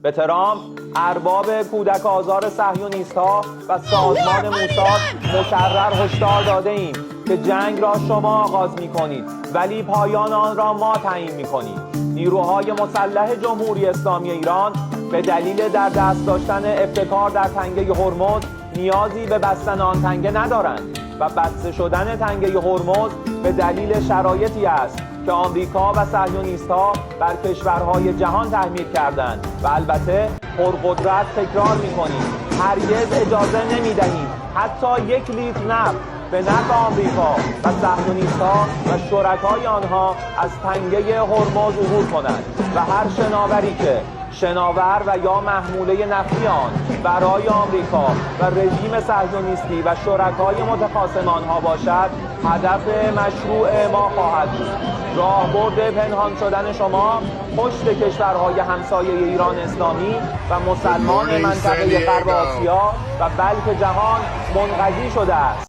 به ترامپ، ارباب کودک آزار صهیونیست‌ها و سازمان موساد مکرر هشدار داده ایم که جنگ را شما آغاز می‌کنید ولی پایان آن را ما تعیین می‌کنیم. نیروهای مسلح جمهوری اسلامی ایران به دلیل در دست داشتن ابتکار در تنگه هرمز نیازی به بستن آن تنگه ندارند و بسته شدن تنگه هرمز به دلیل شرایطی است که آمریکا و صهیونیست‌ها بر کشورهای جهان تحمیل کردند و البته پرقدرت تکرار می‌کنیم هرگز اجازه نمی‌دهیم حتی 1 لیتر نفت به نفع آمریکا و صهیونیست‌ها و شرکای آنها از تنگه هرمز عبور کنند و هر شناوری که شناور و یا محموله نفتی آن برای آمریکا و رژیم صهیونیستی و شرکای متخاصم آنها باشد هدف مشروع ما خواهد بود. راهبرد پنهان شدن شما پشت کشورهای همسایه ایران اسلامی و مسلمان منطقه غرب آسیا و بلکه جهان منقضی شده است.